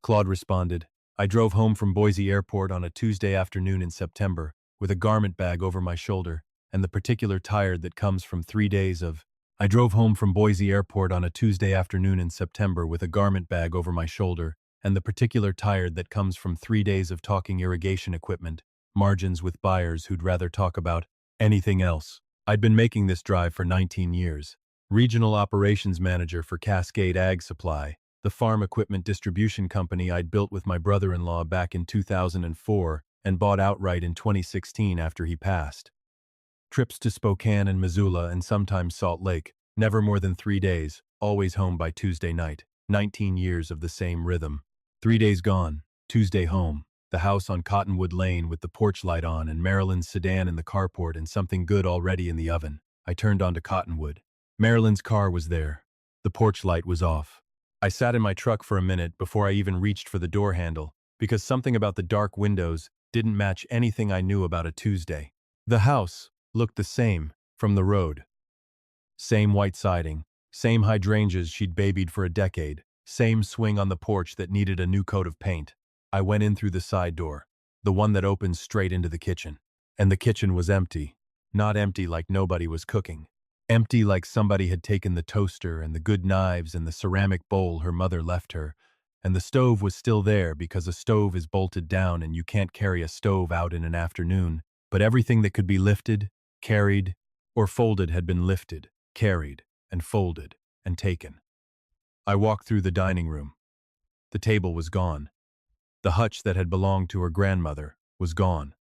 Claude responded. I drove home from Boise Airport on a Tuesday afternoon in September, with a garment bag over my shoulder, and the particular tired that comes from 3 days of. I drove home from Boise Airport on a Tuesday afternoon in September with a garment bag over my shoulder, and the particular tired that comes from 3 days of talking irrigation equipment, margins with buyers who'd rather talk about anything else. I'd been making this drive for 19 years. Regional operations manager for Cascade Ag Supply, the farm equipment distribution company I'd built with my brother-in-law back in 2004 and bought outright in 2016 after he passed. Trips to Spokane and Missoula and sometimes Salt Lake, never more than 3 days, always home by Tuesday night. 19 years of the same rhythm. 3 days gone, Tuesday home, the house on Cottonwood Lane with the porch light on and Marilyn's sedan in the carport and something good already in the oven. I turned onto Cottonwood. Marilyn's car was there. The porch light was off. I sat in my truck for a minute before I even reached for the door handle, because something about the dark windows didn't match anything I knew about a Tuesday. The house looked the same from the road. Same white siding, same hydrangeas she'd babied for a decade, same swing on the porch that needed a new coat of paint. I went in through the side door, the one that opens straight into the kitchen. And the kitchen was empty. Not empty like nobody was cooking. Empty like somebody had taken the toaster and the good knives and the ceramic bowl her mother left her, and the stove was still there because a stove is bolted down and you can't carry a stove out in an afternoon, but everything that could be lifted, carried, or folded had been lifted, carried, and folded, and taken. I walked through the dining room. The table was gone. The hutch that had belonged to her grandmother was gone.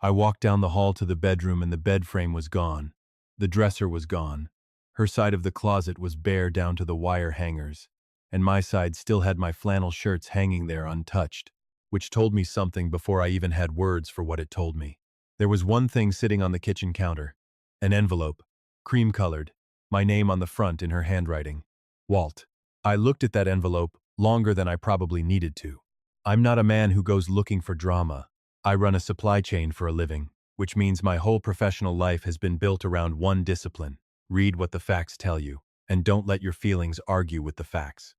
I walked down the hall to the bedroom and the bed frame was gone. The dresser was gone. Her side of the closet was bare down to the wire hangers, and my side still had my flannel shirts hanging there untouched, which told me something before I even had words for what it told me. There was one thing sitting on the kitchen counter, an envelope, cream-colored, my name on the front in her handwriting. Walt. I looked at that envelope longer than I probably needed to. I'm not a man who goes looking for drama. I run a supply chain for a living, which means my whole professional life has been built around one discipline: read what the facts tell you, and don't let your feelings argue with the facts.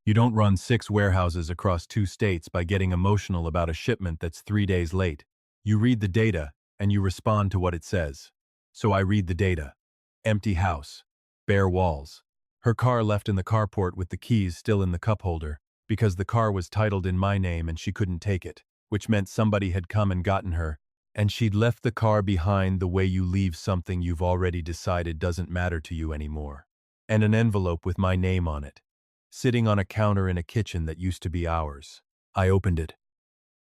You don't run 6 warehouses across 2 states by getting emotional about a shipment that's 3 days late. You read the data, and you respond to what it says. So I read the data. Empty house. Bare walls. Her car left in the carport with the keys still in the cup holder, because the car was titled in my name and she couldn't take it, which meant somebody had come and gotten her, and she'd left the car behind the way you leave something you've already decided doesn't matter to you anymore. And an envelope with my name on it, sitting on a counter in a kitchen that used to be ours. I opened it.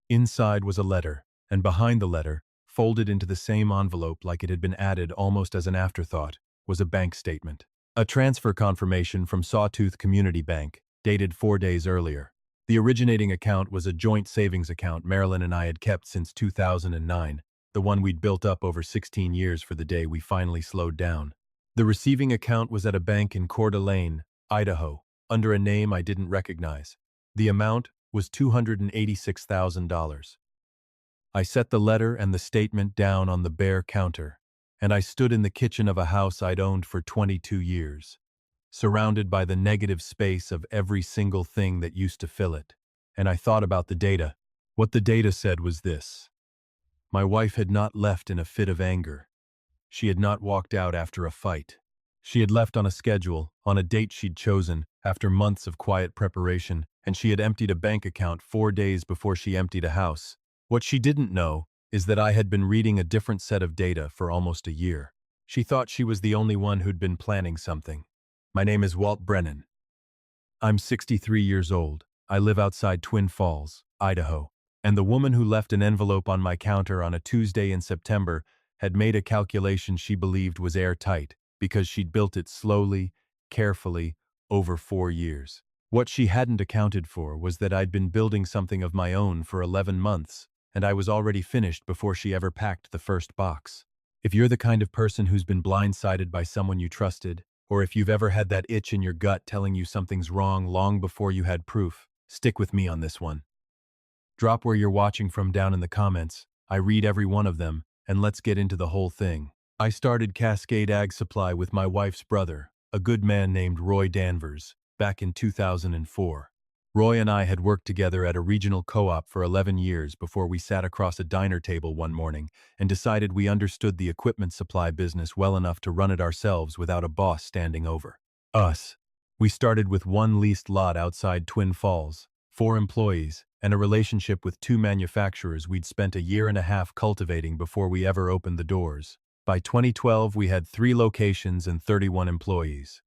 Inside was a letter, and behind the letter, folded into the same envelope like it had been added almost as an afterthought, was a bank statement. A transfer confirmation from Sawtooth Community Bank, dated 4 days earlier. The originating account was a joint savings account Marilyn and I had kept since 2009, the one we'd built up over 16 years for the day we finally slowed down. The receiving account was at a bank in Coeur d'Alene, Idaho, under a name I didn't recognize. The amount was $286,000. I set the letter and the statement down on the bare counter, and I stood in the kitchen of a house I'd owned for 22 years. Surrounded by the negative space of every single thing that used to fill it. And I thought about the data. What the data said was this. My wife had not left in a fit of anger. She had not walked out after a fight. She had left on a schedule, on a date she'd chosen, after months of quiet preparation, and she had emptied a bank account 4 days before she emptied a house. What she didn't know is that I had been reading a different set of data for almost a year. She thought she was the only one who'd been planning something. My name is Walt Brennan. I'm 63 years old. I live outside Twin Falls, Idaho. And the woman who left an envelope on my counter on a Tuesday in September had made a calculation she believed was airtight because she'd built it slowly, carefully, over 4 years. What she hadn't accounted for was that I'd been building something of my own for 11 months, and I was already finished before she ever packed the first box. If you're the kind of person who's been blindsided by someone you trusted, or if you've ever had that itch in your gut telling you something's wrong long before you had proof, stick with me on this one. Drop where you're watching from down in the comments. I read every one of them, and let's get into the whole thing. I started Cascade Ag Supply with my wife's brother, a good man named Roy Danvers, back in 2004. Roy and I had worked together at a regional co-op for 11 years before we sat across a diner table one morning and decided we understood the equipment supply business well enough to run it ourselves without a boss standing over us. We started with one leased lot outside Twin Falls, 4 employees, and a relationship with 2 manufacturers we'd spent a year and a half cultivating before we ever opened the doors. By 2012, we had 3 locations and 31 employees.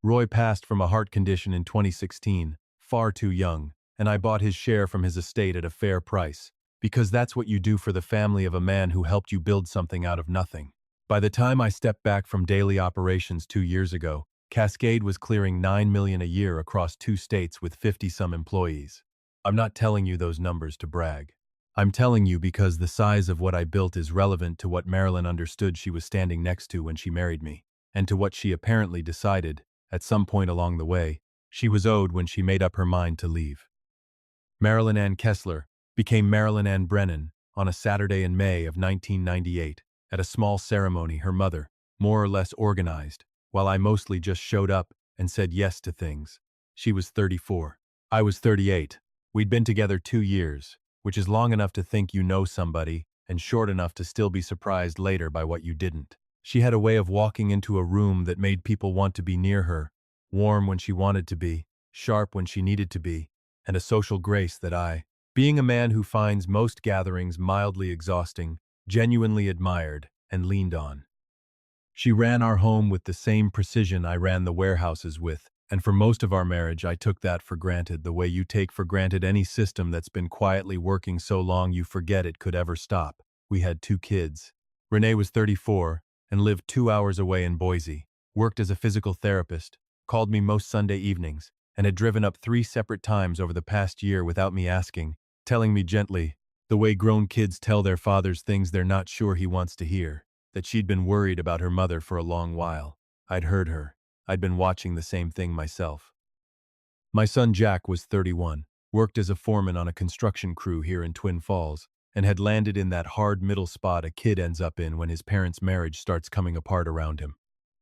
Roy passed from a heart condition in 2016, far too young, and I bought his share from his estate at a fair price, because that's what you do for the family of a man who helped you build something out of nothing. By the time I stepped back from daily operations 2 years ago, Cascade was clearing $9 million a year across 2 states with 50-some employees. I'm not telling you those numbers to brag. I'm telling you because the size of what I built is relevant to what Marilyn understood she was standing next to when she married me, and to what she apparently decided, at some point along the way, she was owed when she made up her mind to leave. Marilyn Ann Kessler became Marilyn Ann Brennan on a Saturday in May of 1998 at a small ceremony her mother, more or less organized, while I mostly just showed up and said yes to things. She was 34. I was 38. We'd been together 2 years, which is long enough to think you know somebody and short enough to still be surprised later by what you didn't. She had a way of walking into a room that made people want to be near her, warm when she wanted to be, sharp when she needed to be, and a social grace that I, being a man who finds most gatherings mildly exhausting, genuinely admired and leaned on. She ran our home with the same precision I ran the warehouses with, and for most of our marriage I took that for granted, the way you take for granted any system that's been quietly working so long you forget it could ever stop. We had 2 kids. Renee was 34 and lived 2 hours away in Boise, worked as a physical therapist, called me most Sunday evenings, and had driven up 3 separate times over the past year without me asking, telling me gently, the way grown kids tell their fathers things they're not sure he wants to hear, that she'd been worried about her mother for a long while. I'd heard her. I'd been watching the same thing myself. My son Jack was 31, worked as a foreman on a construction crew here in Twin Falls, and had landed in that hard middle spot a kid ends up in when his parents' marriage starts coming apart around him.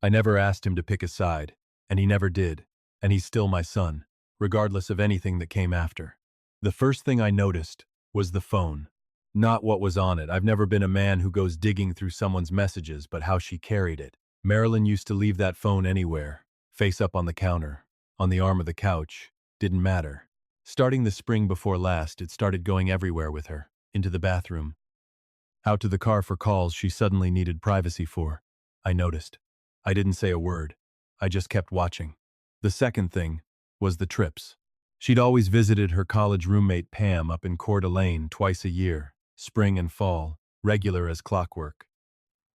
I never asked him to pick a side, and he never did, and he's still my son, regardless of anything that came after. The first thing I noticed was the phone. Not what was on it. I've never been a man who goes digging through someone's messages, but how she carried it. Marilyn used to leave that phone anywhere, face up on the counter, on the arm of the couch, didn't matter. Starting the spring before last, it started going everywhere with her, into the bathroom, out to the car for calls she suddenly needed privacy for. I noticed. I didn't say a word. I just kept watching. The second thing was the trips. She'd always visited her college roommate Pam up in Coeur d'Alene twice a year, spring and fall, regular as clockwork.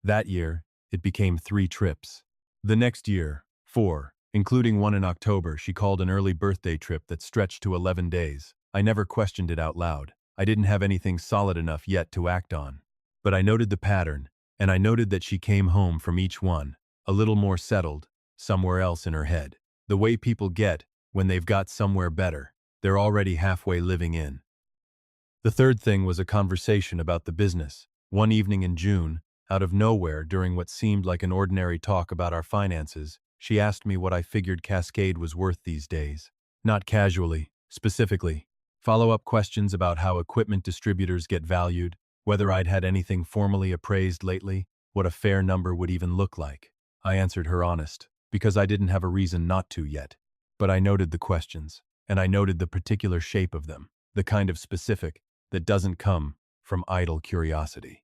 That year, it became 3 trips. The next year, 4, including one in October. She called an early birthday trip that stretched to 11 days. I never questioned it out loud. I didn't have anything solid enough yet to act on. But I noted the pattern, and I noted that she came home from each one, a little more settled, somewhere else in her head. The way people get when they've got somewhere better, they're already halfway living in. The third thing was a conversation about the business. One evening in June, out of nowhere during what seemed like an ordinary talk about our finances, she asked me what I figured Cascade was worth these days. Not casually, specifically. Follow-up questions about how equipment distributors get valued, whether I'd had anything formally appraised lately, what a fair number would even look like. I answered her honest, because I didn't have a reason not to yet. But I noted the questions, and I noted the particular shape of them, the kind of specific that doesn't come from idle curiosity.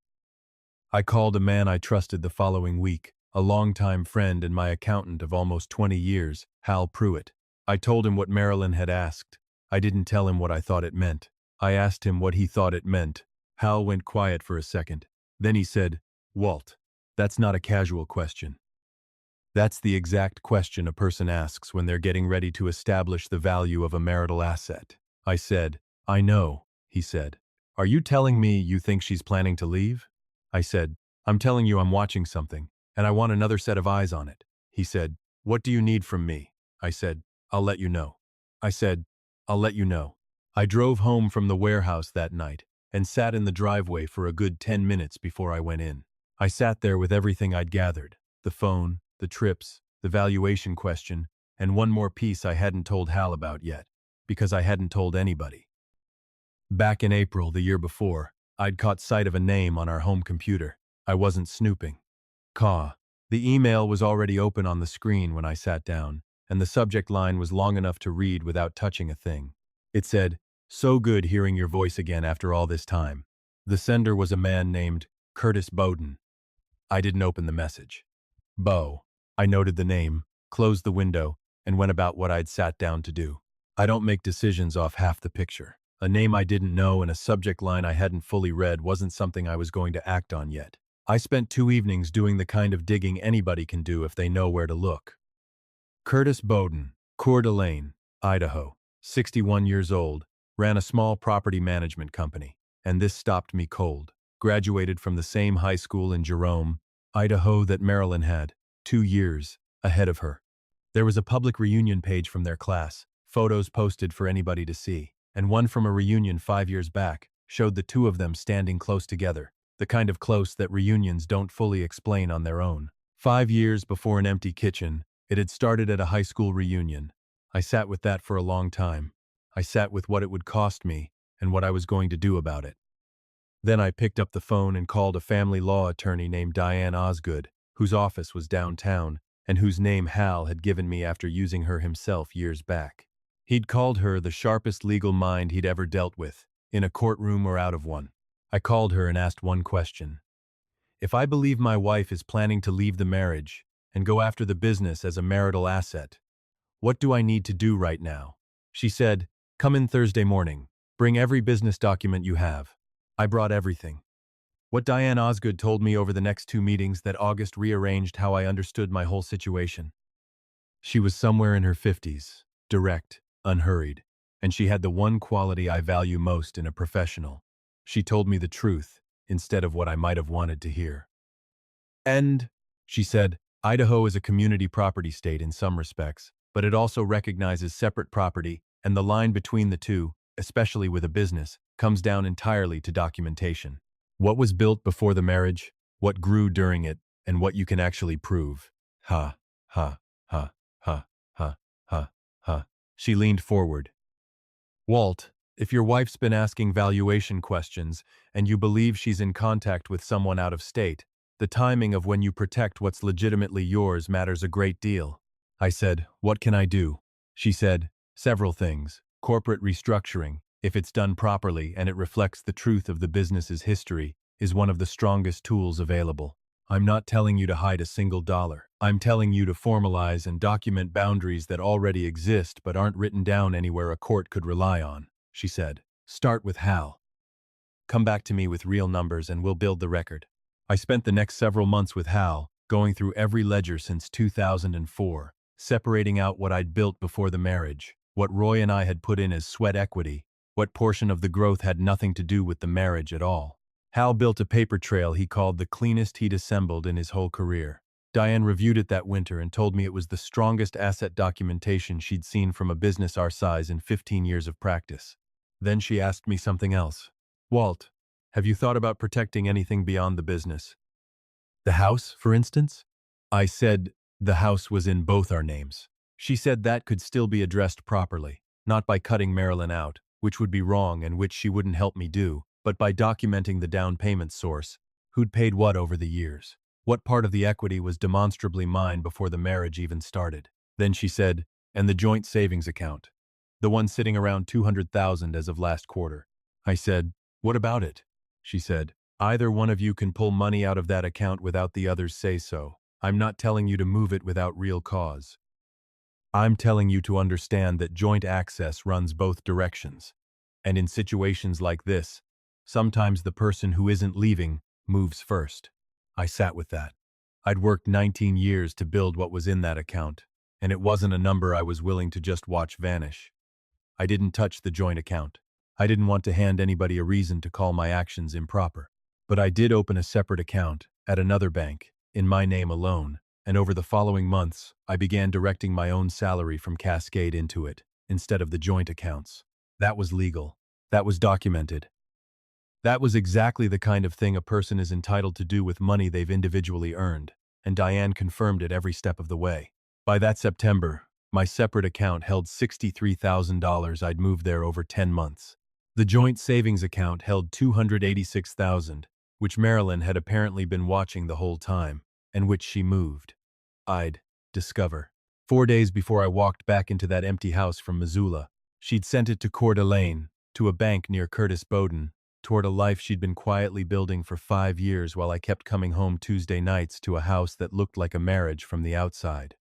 I called a man I trusted the following week, a longtime friend and my accountant of almost 20 years, Hal Pruitt. I told him what Marilyn had asked. I didn't tell him what I thought it meant. I asked him what he thought it meant. Hal went quiet for a second. Then he said, "Walt, that's not a casual question. That's the exact question a person asks when they're getting ready to establish the value of a marital asset." I said, "I know," he said. "Are you telling me you think she's planning to leave?" I said, "I'm telling you I'm watching something, and I want another set of eyes on it." He said, "What do you need from me?" I said, "I'll let you know." I said, "I'll let you know." I drove home from the warehouse that night and sat in the driveway for a good 10 minutes before I went in. I sat there with everything I'd gathered, the phone, the trips, the valuation question, and one more piece I hadn't told Hal about yet. because I hadn't told anybody. Back in April the year before, I'd caught sight of a name on our home computer. I wasn't snooping. Caw. The email was already open on the screen when I sat down, and the subject line was long enough to read without touching a thing. It said, "So good hearing your voice again after all this time." The sender was a man named Curtis Bowden. I didn't open the message. Bo. I noted the name, closed the window, and went about what I'd sat down to do. I don't make decisions off half the picture. A name I didn't know and a subject line I hadn't fully read wasn't something I was going to act on yet. I spent 2 evenings doing the kind of digging anybody can do if they know where to look. Curtis Bowden, Coeur d'Alene, Idaho, 61 years old, ran a small property management company, and this stopped me cold. Graduated from the same high school in Jerome, Idaho that Marilyn had, 2 years ahead of her. There was a public reunion page from their class, photos posted for anybody to see, and one from a reunion 5 years back showed the two of them standing close together, the kind of close that reunions don't fully explain on their own. 5 years before an empty kitchen, it had started at a high school reunion. I sat with that for a long time. I sat with what it would cost me and what I was going to do about it. Then I picked up the phone and called a family law attorney named Diane Osgood, whose office was downtown, and whose name Hal had given me after using her himself years back. He'd called her the sharpest legal mind he'd ever dealt with, in a courtroom or out of one. I called her and asked one question. If I believe my wife is planning to leave the marriage and go after the business as a marital asset, what do I need to do right now? She said, "Come in Thursday morning. Bring every business document you have." I brought everything. What Diane Osgood told me over the next 2 meetings that August rearranged how I understood my whole situation. She was somewhere in her 50s, direct, unhurried, and she had the one quality I value most in a professional. She told me the truth, instead of what I might have wanted to hear. And, she said, Idaho is a community property state in some respects, but it also recognizes separate property, and the line between the two, especially with a business, comes down entirely to documentation. What was built before the marriage, what grew during it, and what you can actually prove. Ha, ha, ha, ha, ha, ha, ha. She leaned forward. Walt, if your wife's been asking valuation questions and you believe she's in contact with someone out of state, the timing of when you protect what's legitimately yours matters a great deal. I said, what can I do? She said, several things. Corporate restructuring, if it's done properly and it reflects the truth of the business's history, is one of the strongest tools available. I'm not telling you to hide a single dollar. I'm telling you to formalize and document boundaries that already exist but aren't written down anywhere a court could rely on, she said. Start with Hal. Come back to me with real numbers and we'll build the record. I spent the next several months with Hal, going through every ledger since 2004, separating out what I'd built before the marriage, what Roy and I had put in as sweat equity, what portion of the growth had nothing to do with the marriage at all. Hal built a paper trail he called the cleanest he'd assembled in his whole career. Diane reviewed it that winter and told me it was the strongest asset documentation she'd seen from a business our size in 15 years of practice. Then she asked me something else. Walt, have you thought about protecting anything beyond the business? The house, for instance? I said the house was in both our names. She said that could still be addressed properly, not by cutting Marilyn out, which would be wrong and which she wouldn't help me do, but by documenting the down payment source, who'd paid what over the years. What part of the equity was demonstrably mine before the marriage even started. Then she said, and the joint savings account. The one sitting around $200,000 as of last quarter. I said, what about it? She said, either one of you can pull money out of that account without the others say so. I'm not telling you to move it without real cause. I'm telling you to understand that joint access runs both directions. And in situations like this, sometimes the person who isn't leaving moves first. I sat with that. I'd worked 19 years to build what was in that account, and it wasn't a number I was willing to just watch vanish. I didn't touch the joint account. I didn't want to hand anybody a reason to call my actions improper. But I did open a separate account at another bank, in my name alone, and over the following months, I began directing my own salary from Cascade into it, instead of the joint accounts. That was legal. That was documented. That was exactly the kind of thing a person is entitled to do with money they've individually earned, and Diane confirmed it every step of the way. By that September, My separate account held $63,000. I'd moved there over 10 months. The joint savings account held $286,000, which Marilyn had apparently been watching the whole time, and which she moved. I'd discover. 4 days before I walked back into that empty house from Missoula, she'd sent it to Coeur d'Alene, to a bank near Curtis Bowden, toward a life she'd been quietly building for 5 years while I kept coming home Tuesday nights to a house that looked like a marriage from the outside.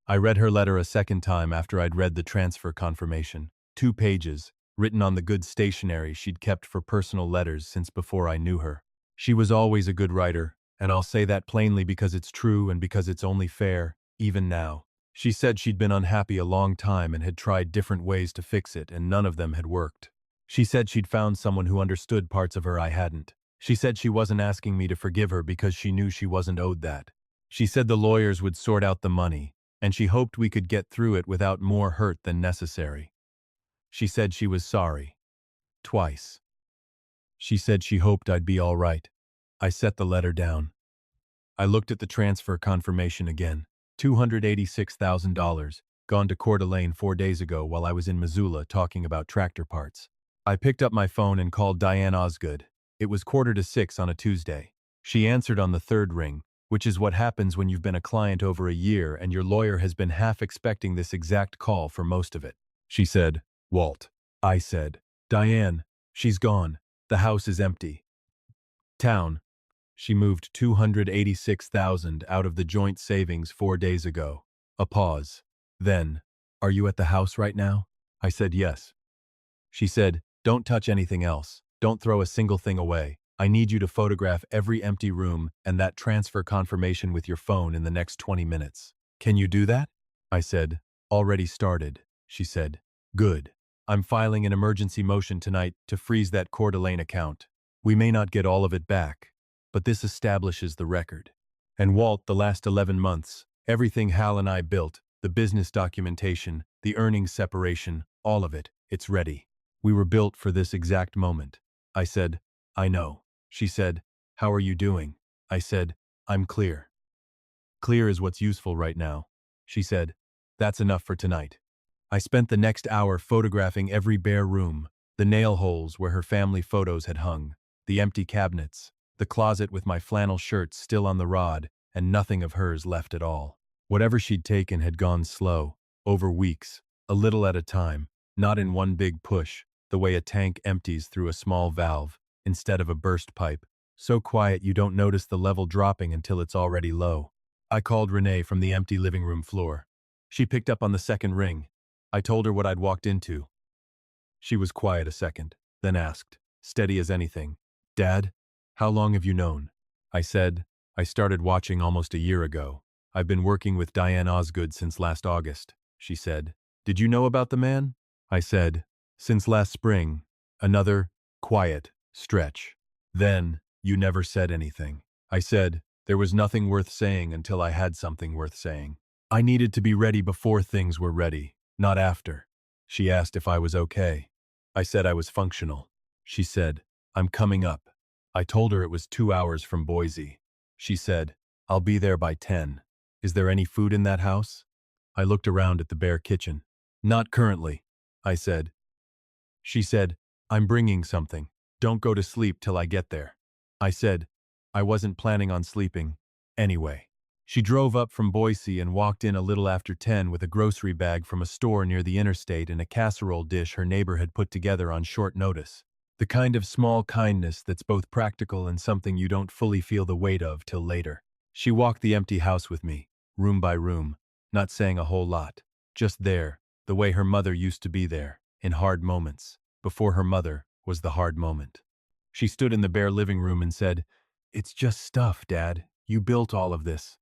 I read her letter a second time after I'd read the transfer confirmation. 2 pages, written on the good stationery she'd kept for personal letters since before I knew her. She was always a good writer, and I'll say that plainly because it's true and because it's only fair, even now. She said she'd been unhappy a long time and had tried different ways to fix it, and none of them had worked. She said she'd found someone who understood parts of her I hadn't. She said she wasn't asking me to forgive her because she knew she wasn't owed that. She said the lawyers would sort out the money, and she hoped we could get through it without more hurt than necessary. She said she was sorry. Twice. She said she hoped I'd be all right. I set the letter down. I looked at the transfer confirmation again. $286,000, gone to Coeur d'Alene 4 days ago while I was in Missoula talking about tractor parts. I picked up my phone and called Diane Osgood. It was 5:45 on a Tuesday. She answered on the third ring, which is what happens when you've been a client over a year and your lawyer has been half expecting this exact call for most of it. She said, "Walt." I said, "Diane, she's gone. The house is empty." Town. She moved $286,000 out of the joint savings 4 days ago. A pause. Then, "Are you at the house right now?" I said yes. She said, "Don't touch anything else. Don't throw a single thing away. I need you to photograph every empty room and that transfer confirmation with your phone in the next 20 minutes. Can you do that?" I said, "Already started." She said, "Good. I'm filing an emergency motion tonight to freeze that Coeur d'Alene account. We may not get all of it back, but this establishes the record. And Walt, the last 11 months, everything Hal and I built, the business documentation, the earnings separation, all of it, it's ready. We were built for this exact moment." I said, "I know." She said, "How are you doing?" I said, "I'm clear." "Clear is what's useful right now." She said, "That's enough for tonight." I spent the next hour photographing every bare room, the nail holes where her family photos had hung, the empty cabinets, the closet with my flannel shirts still on the rod, and nothing of hers left at all. Whatever she'd taken had gone slow, over weeks, a little at a time, not in one big push, the way a tank empties through a small valve, instead of a burst pipe, so quiet you don't notice the level dropping until it's already low. I called Renee from the empty living room floor. She picked up on the second ring. I told her what I'd walked into. She was quiet a second, then asked, steady as anything, "Dad, how long have you known?" I said, "I started watching almost a year ago. I've been working with Diane Osgood since last August." She said, "Did you know about the man?" I said, "Since last spring." Another quiet stretch. "Then, you never said anything." I said, "There was nothing worth saying until I had something worth saying. I needed to be ready before things were ready, not after." She asked if I was okay. I said I was functional. She said, "I'm coming up." I told her it was 2 hours from Boise. She said, "I'll be there by 10. Is there any food in that house?" I looked around at the bare kitchen. "Not currently," I said. She said, "I'm bringing something. Don't go to sleep till I get there." I said, I wasn't planning on sleeping. Anyway. She drove up from Boise and walked in a little after 10 with a grocery bag from a store near the interstate and a casserole dish her neighbor had put together on short notice. The kind of small kindness that's both practical and something you don't fully feel the weight of till later. She walked the empty house with me, room by room, not saying a whole lot. Just there, the way her mother used to be there, in hard moments, before her mother was the hard moment. She stood in the bare living room and said, "It's just stuff, Dad. You built all of this.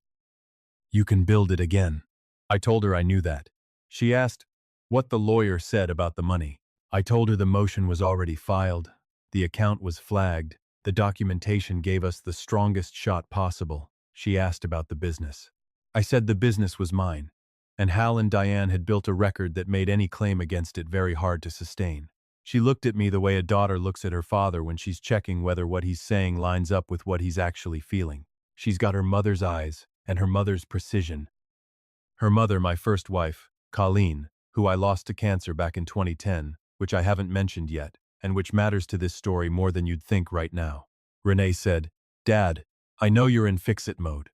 You can build it again." I told her I knew that. She asked what the lawyer said about the money. I told her the motion was already filed, the account was flagged, the documentation gave us the strongest shot possible. She asked about the business. I said the business was mine, and Hal and Diane had built a record that made any claim against it very hard to sustain. She looked at me the way a daughter looks at her father when she's checking whether what he's saying lines up with what he's actually feeling. She's got her mother's eyes and her mother's precision. Her mother, my first wife, Colleen, who I lost to cancer back in 2010, which I haven't mentioned yet, and which matters to this story more than you'd think right now. Renee said, Dad, I know you're in fix-it mode.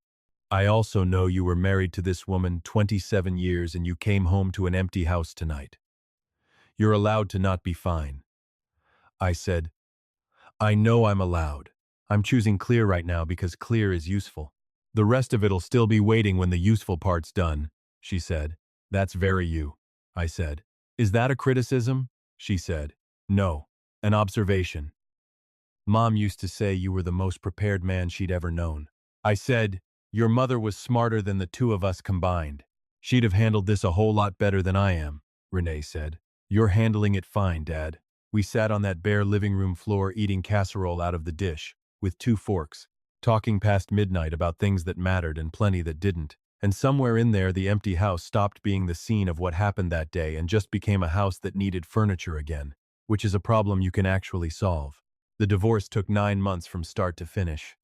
I also know you were married to this woman 27 years and you came home to an empty house tonight. You're allowed to not be fine. I said, I know I'm allowed. I'm choosing clear right now because clear is useful. The rest of it'll still be waiting when the useful part's done, she said. That's very you, I said. Is that a criticism? She said. No, an observation. Mom used to say you were the most prepared man she'd ever known. I said, your mother was smarter than the two of us combined. She'd have handled this a whole lot better than I am, Renee said. You're handling it fine, Dad. We sat on that bare living room floor eating casserole out of the dish, with 2 forks, talking past midnight about things that mattered and plenty that didn't. And somewhere in there the empty house stopped being the scene of what happened that day and just became a house that needed furniture again, which is a problem you can actually solve. The divorce took 9 months from start to finish.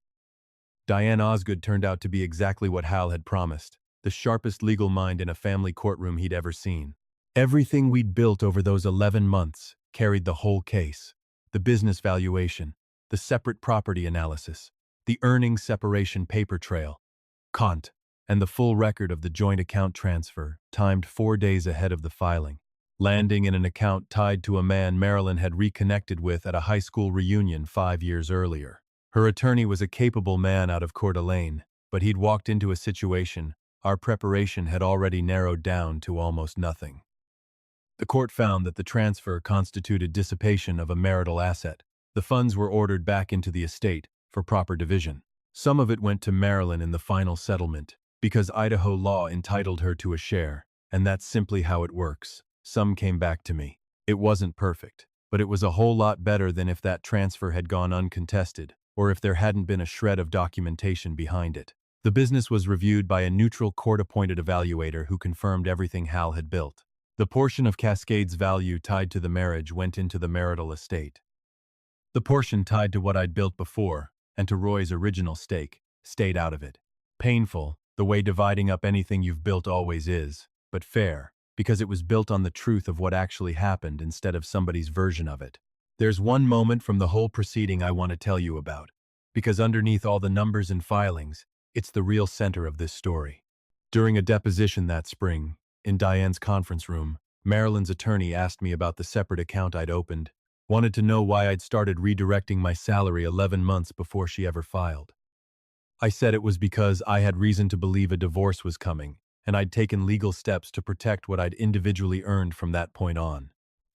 Diane Osgood turned out to be exactly what Hal had promised, the sharpest legal mind in a family courtroom he'd ever seen. Everything we'd built over those 11 months carried the whole case. The business valuation, the separate property analysis, the earnings separation paper trail, Kant, and the full record of the joint account transfer, timed 4 days ahead of the filing, landing in an account tied to a man Marilyn had reconnected with at a high school reunion 5 years earlier. Her attorney was a capable man out of Coeur d'Alene, but he'd walked into a situation our preparation had already narrowed down to almost nothing. The court found that the transfer constituted dissipation of a marital asset. The funds were ordered back into the estate for proper division. Some of it went to Marilyn in the final settlement, because Idaho law entitled her to a share, and that's simply how it works. Some came back to me. It wasn't perfect, but it was a whole lot better than if that transfer had gone uncontested, or if there hadn't been a shred of documentation behind it. The business was reviewed by a neutral court-appointed evaluator who confirmed everything Hal had built. The portion of Cascade's value tied to the marriage went into the marital estate. The portion tied to what I'd built before, and to Roy's original stake, stayed out of it. Painful, the way dividing up anything you've built always is, but fair, because it was built on the truth of what actually happened instead of somebody's version of it. There's one moment from the whole proceeding I want to tell you about, because underneath all the numbers and filings, it's the real center of this story. During a deposition that spring, in Diane's conference room, Marilyn's attorney asked me about the separate account I'd opened, wanted to know why I'd started redirecting my salary 11 months before she ever filed. I said it was because I had reason to believe a divorce was coming, and I'd taken legal steps to protect what I'd individually earned from that point on.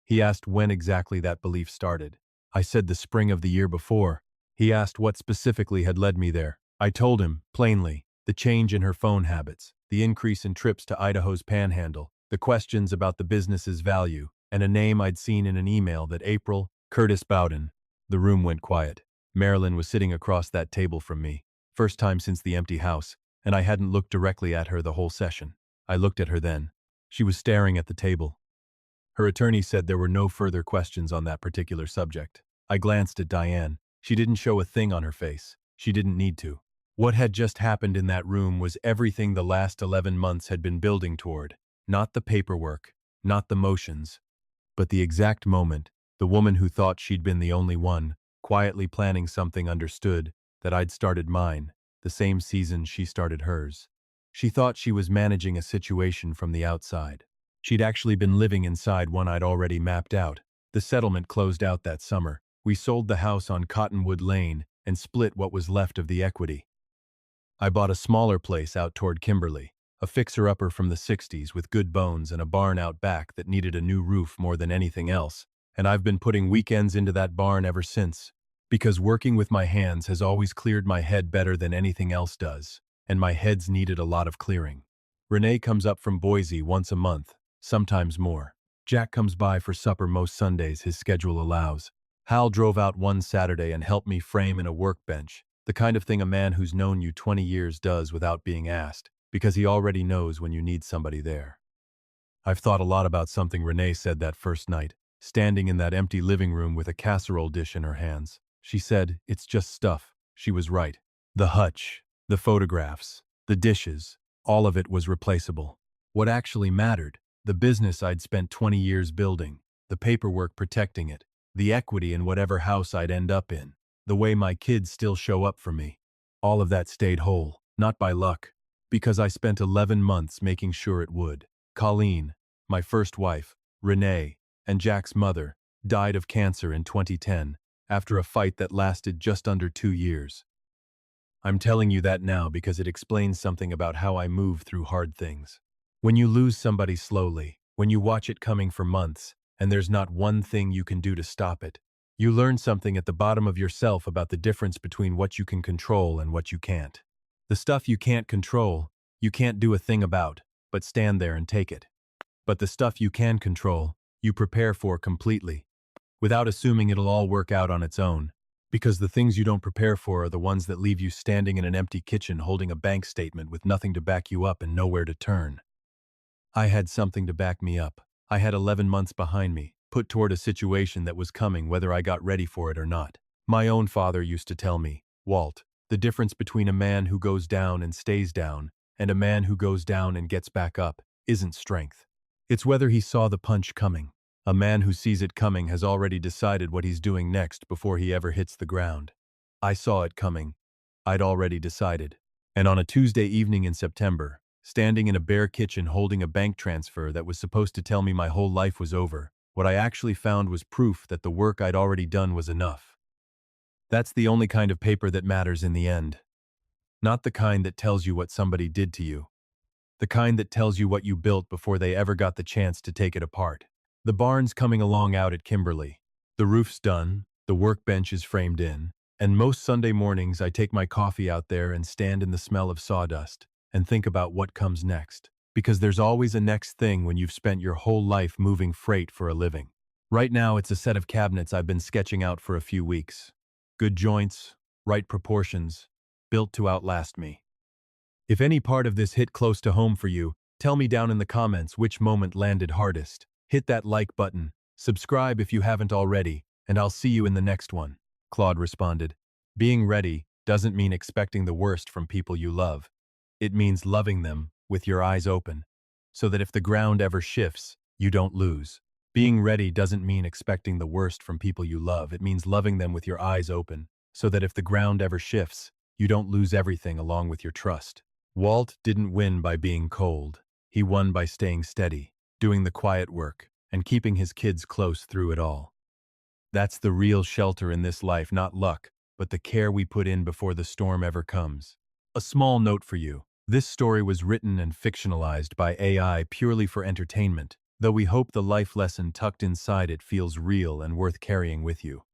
He asked when exactly that belief started. I said the spring of the year before. He asked what specifically had led me there. I told him, plainly, the change in her phone habits, the increase in trips to Idaho's panhandle, the questions about the business's value, and a name I'd seen in an email that April, Curtis Bowden. The room went quiet. Marilyn was sitting across that table from me, first time since the empty house, and I hadn't looked directly at her the whole session. I looked at her then. She was staring at the table. Her attorney said there were no further questions on that particular subject. I glanced at Diane. She didn't show a thing on her face. She didn't need to. What had just happened in that room was everything the last 11 months had been building toward. Not the paperwork, not the motions, but the exact moment the woman who thought she'd been the only one, quietly planning something, understood that I'd started mine, the same season she started hers. She thought she was managing a situation from the outside. She'd actually been living inside one I'd already mapped out. The settlement closed out that summer. We sold the house on Cottonwood Lane and split what was left of the equity. I bought a smaller place out toward Kimberly, a fixer-upper from the 60s with good bones and a barn out back that needed a new roof more than anything else, and I've been putting weekends into that barn ever since, because working with my hands has always cleared my head better than anything else does, and my head's needed a lot of clearing. Renee comes up from Boise once a month, sometimes more. Jack comes by for supper most Sundays his schedule allows. Hal drove out one Saturday and helped me frame in a workbench, the kind of thing a man who's known you 20 years does without being asked, because he already knows when you need somebody there. I've thought a lot about something Renee said that first night, standing in that empty living room with a casserole dish in her hands. She said, "It's just stuff." She was right. The hutch, the photographs, the dishes, all of it was replaceable. What actually mattered The business I'd spent 20 years building, the paperwork protecting it, the equity in whatever house I'd end up in, the way my kids still show up for me. All of that stayed whole, not by luck, because I spent 11 months making sure it would. Colleen, my first wife, Renee, and Jack's mother, died of cancer in 2010 after a fight that lasted just under 2 years. I'm telling you that now because it explains something about how I move through hard things. When you lose somebody slowly, when you watch it coming for months, and there's not one thing you can do to stop it, you learn something at the bottom of yourself about the difference between what you can control and what you can't. The stuff you can't control, you can't do a thing about, but stand there and take it. But the stuff you can control, you prepare for completely, without assuming it'll all work out on its own. Because the things you don't prepare for are the ones that leave you standing in an empty kitchen holding a bank statement with nothing to back you up and nowhere to turn. I had something to back me up. I had 11 months behind me, put toward a situation that was coming whether I got ready for it or not. My own father used to tell me, Walt, the difference between a man who goes down and stays down and a man who goes down and gets back up isn't strength. It's whether he saw the punch coming. A man who sees it coming has already decided what he's doing next before he ever hits the ground. I saw it coming. I'd already decided. And on a Tuesday evening in September, standing in a bare kitchen holding a bank transfer that was supposed to tell me my whole life was over, what I actually found was proof that the work I'd already done was enough. That's the only kind of paper that matters in the end. Not the kind that tells you what somebody did to you. The kind that tells you what you built before they ever got the chance to take it apart. The barn's coming along out at Kimberly. The roof's done, the workbench is framed in, and most Sunday mornings I take my coffee out there and stand in the smell of sawdust and think about what comes next. Because there's always a next thing when you've spent your whole life moving freight for a living. Right now it's a set of cabinets I've been sketching out for a few weeks. Good joints, right proportions, built to outlast me. If any part of this hit close to home for you, tell me down in the comments which moment landed hardest. Hit that like button, subscribe if you haven't already, and I'll see you in the next one. Claude responded. Being ready doesn't mean expecting the worst from people you love. It means loving them with your eyes open, so that if the ground ever shifts, you don't lose. Being ready doesn't mean expecting the worst from people you love. It means loving them with your eyes open, so that if the ground ever shifts, you don't lose everything along with your trust. Walt didn't win by being cold. He won by staying steady, doing the quiet work, and keeping his kids close through it all. That's the real shelter in this life, not luck, but the care we put in before the storm ever comes. A small note for you. This story was written and fictionalized by AI purely for entertainment, though we hope the life lesson tucked inside it feels real and worth carrying with you.